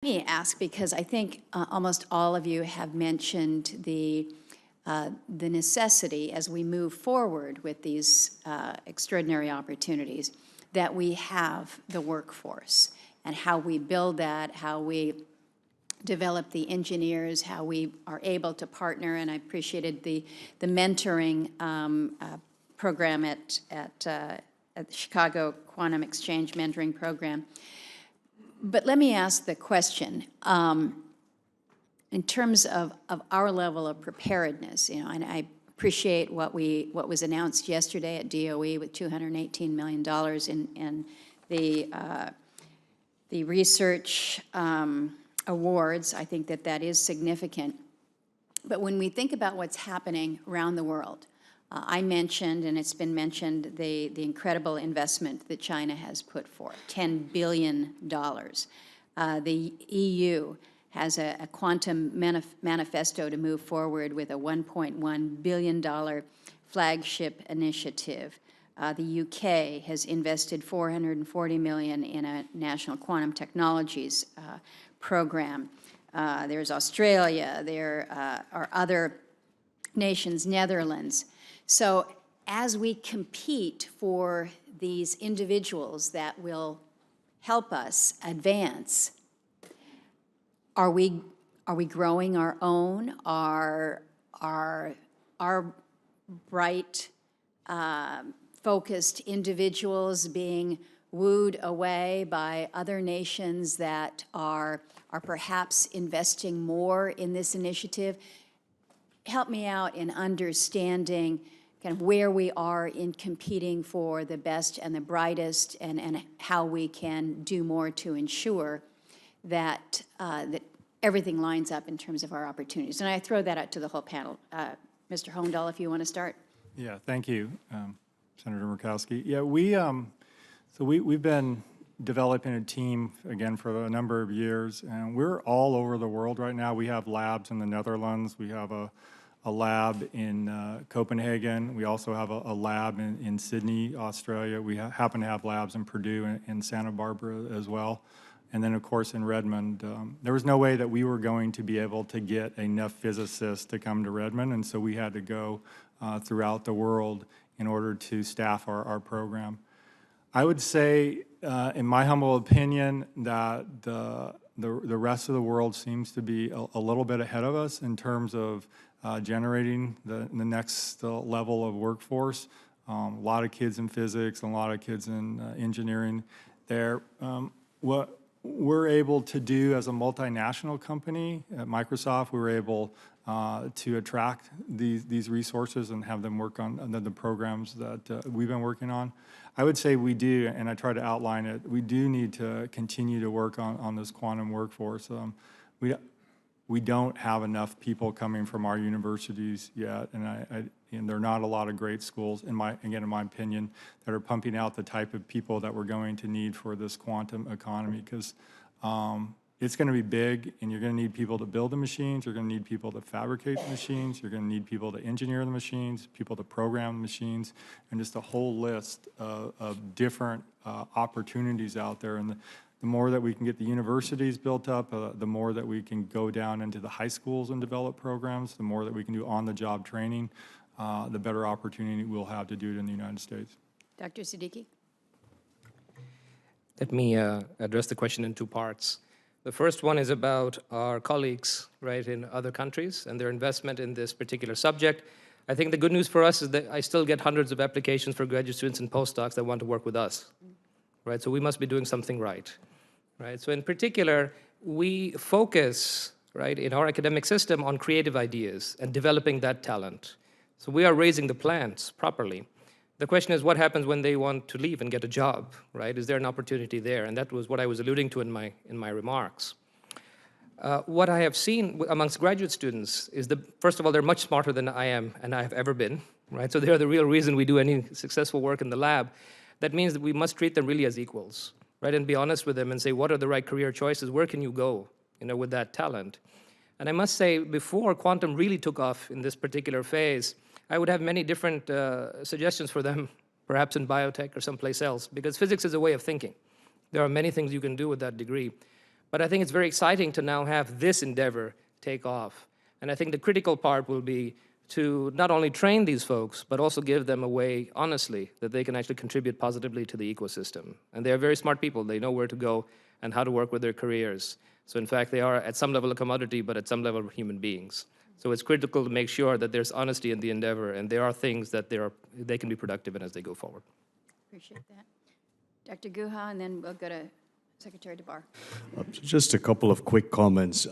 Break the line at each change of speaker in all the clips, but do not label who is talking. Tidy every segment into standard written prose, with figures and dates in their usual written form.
Let me ask, because I think almost all of you have mentioned the necessity as we move forward with these extraordinary opportunities that we have the workforce, and how we build that, how we develop the engineers, how we are able to partner. And I appreciated the mentoring program at the Chicago Quantum Exchange Mentoring Program. But let me ask the question, in terms of our level of preparedness, you know, and I appreciate what was announced yesterday at DOE with $218 million in the research awards. I think that is significant. But when we think about what's happening around the world, I mentioned, and it's been mentioned, the incredible investment that China has put forth, $10 billion. The EU has a quantum manifesto to move forward with a $1.1 billion flagship initiative. The UK has invested $440 million in a national quantum technologies program. There's Australia, there are other nations, Netherlands. So as we compete for these individuals that will help us advance, are we growing our own? Are bright, focused individuals being wooed away by other nations that are perhaps investing more in this initiative? Help me out in understanding kind of where we are in competing for the best and the brightest, and how we can do more to ensure that that everything lines up in terms of our opportunities. And I throw that out to the whole panel. Mr. Hohendahl, if you want to start.
Yeah, thank you, Senator Murkowski. Yeah, we've been developing a team, again, for a number of years, and we're all over the world right now. We have labs in the Netherlands. We have a lab in Copenhagen. We also have a lab in Sydney, Australia. We happen to have labs in Purdue and Santa Barbara as well. And then, of course, in Redmond. There was no way that we were going to be able to get enough physicists to come to Redmond, and so we had to go throughout the world in order to staff our program. I would say, in my humble opinion, that the rest of the world seems to be a little bit ahead of us in terms of generating the next level of workforce. A lot of kids in physics, a lot of kids in engineering there. What we're able to do as a multinational company at Microsoft, we were able to attract these resources and have them work on the programs that we've been working on. I would say we do, and I try to outline it, we do need to continue to work on this quantum workforce. We don't have enough people coming from our universities yet, and there are not a lot of great schools, in my opinion, that are pumping out the type of people that we're going to need for this quantum economy, because it's going to be big, and you're going to need people to build the machines, you're going to need people to fabricate the machines, you're going to need people to engineer the machines, people to program the machines, and just a whole list of different opportunities out there. And the more that we can get the universities built up, the more that we can go down into the high schools and develop programs, the more that we can do on-the-job training, the better opportunity we'll have to do it in the United States.
Dr. Siddiqui?
Let me address the question in two parts. The first one is about our colleagues, right, in other countries and their investment in this particular subject. I think the good news for us is that I still get hundreds of applications for graduate students and postdocs that want to work with us, right? So we must be doing something right, right? So in particular, we focus, right, in our academic system on creative ideas and developing that talent. So we are raising the plants properly. The question is, what happens when they want to leave and get a job, right? Is there an opportunity there? And that was what I was alluding to in my remarks. What I have seen amongst graduate students is, first of all, they're much smarter than I am and I have ever been, right? So they're the real reason we do any successful work in the lab. That means that we must treat them really as equals, right? And be honest with them and say, what are the right career choices? Where can you go, with that talent? And I must say, before quantum really took off in this particular phase, I would have many different suggestions for them, perhaps in biotech or someplace else, because physics is a way of thinking. There are many things you can do with that degree. But I think it's very exciting to now have this endeavor take off. And I think the critical part will be to not only train these folks, but also give them a way, honestly, that they can actually contribute positively to the ecosystem. And they're very smart people. They know where to go and how to work with their careers. So in fact, they are at some level a commodity, but at some level human beings. So it's critical to make sure that there's honesty in the endeavor, and there are things that they can be productive in as they go forward.
Appreciate that. Dr. Guha, and then we'll go to Secretary DeBar.
Just a couple of quick comments.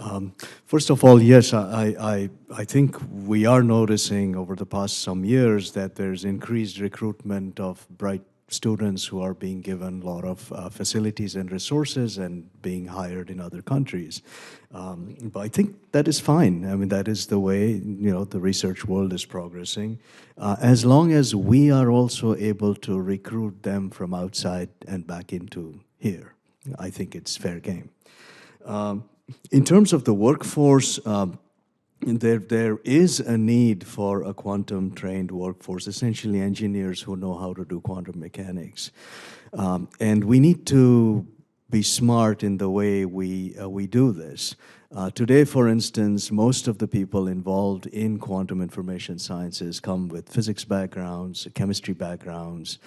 First of all, yes, I think we are noticing over the past some years that there's increased recruitment of bright students who are being given a lot of facilities and resources and being hired in other countries. But I think that is fine. I mean, that is the way, the research world is progressing. As long as we are also able to recruit them from outside and back into here, I think it's fair game. In terms of the workforce, there is a need for a quantum-trained workforce, essentially engineers who know how to do quantum mechanics. And we need to be smart in the way we do this. Today, for instance, most of the people involved in quantum information sciences come with physics backgrounds, chemistry backgrounds,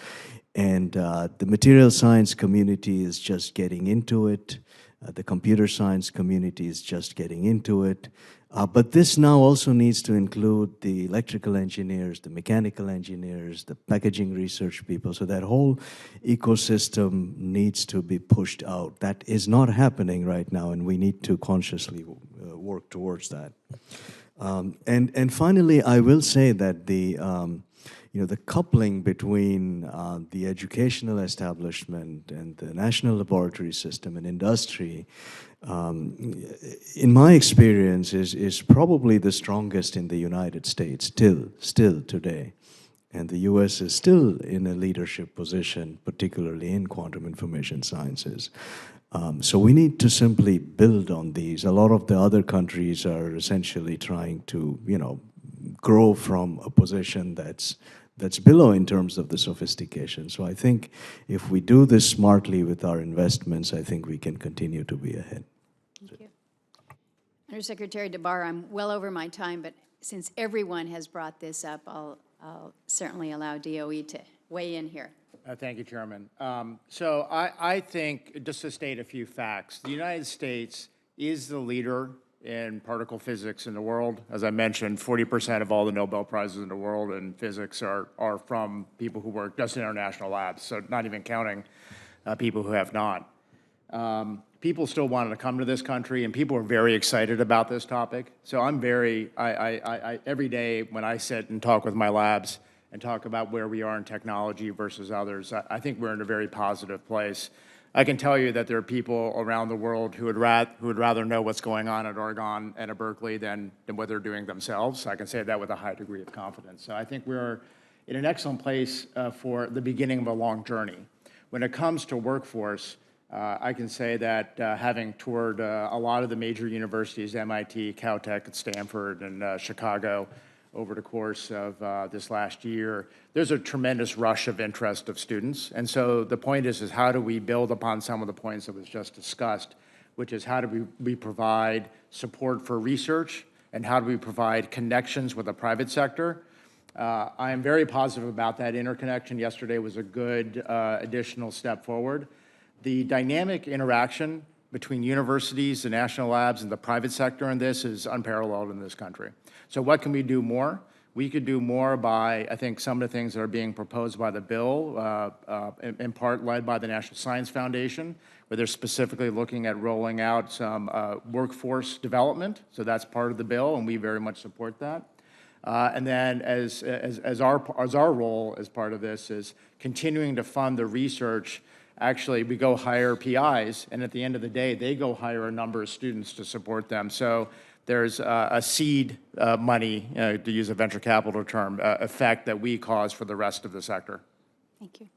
and the material science community is just getting into it. The computer science community is just getting into it. But this now also needs to include the electrical engineers, the mechanical engineers, the packaging research people. So that whole ecosystem needs to be pushed out. That is not happening right now, and we need to consciously work towards that. And finally, I will say that the coupling between the educational establishment and the national laboratory system and industry, in my experience, is probably the strongest in the United States, still today. And the US is still in a leadership position, particularly in quantum information sciences. So we need to simply build on these. A lot of the other countries are essentially trying to, grow from a position that's below in terms of the sophistication. So I think if we do this smartly with our investments, I think we can continue to be ahead.
Thank you. Undersecretary DeBar, I'm well over my time, but since everyone has brought this up, I'll certainly allow DOE to weigh in here.
Thank you, Chairman. So I think, just to state a few facts, the United States is the leader in particle physics in the world. As I mentioned, 40% of all the Nobel Prizes in the world in physics are from people who work just in our national labs, so not even counting people who have not. People still wanted to come to this country, and people are very excited about this topic. So I'm every day when I sit and talk with my labs and talk about where we are in technology versus others, I think we're in a very positive place. I can tell you that there are people around the world who would rather know what's going on at Oregon and at Berkeley than what they're doing themselves. I can say that with a high degree of confidence. So I think we're in an excellent place for the beginning of a long journey. When it comes to workforce, I can say that having toured a lot of the major universities, MIT, Caltech, and Stanford, and Chicago, over the course of this last year, there's a tremendous rush of interest of students. And so the point is how do we build upon some of the points that was just discussed, which is how do we provide support for research, and how do we provide connections with the private sector. I am very positive about that interconnection. Yesterday was a good additional step forward. The dynamic interaction between universities, the national labs, and the private sector in this is unparalleled in this country. So what can we do more? We could do more by, I think, some of the things that are being proposed by the bill, in part led by the National Science Foundation, where they're specifically looking at rolling out some workforce development. So that's part of the bill, and we very much support that. And then as our role as part of this is continuing to fund the research. Actually, we go hire PIs, and at the end of the day, they go hire a number of students to support them. So there's a seed money, to use a venture capital term, effect that we cause for the rest of the sector.
Thank you.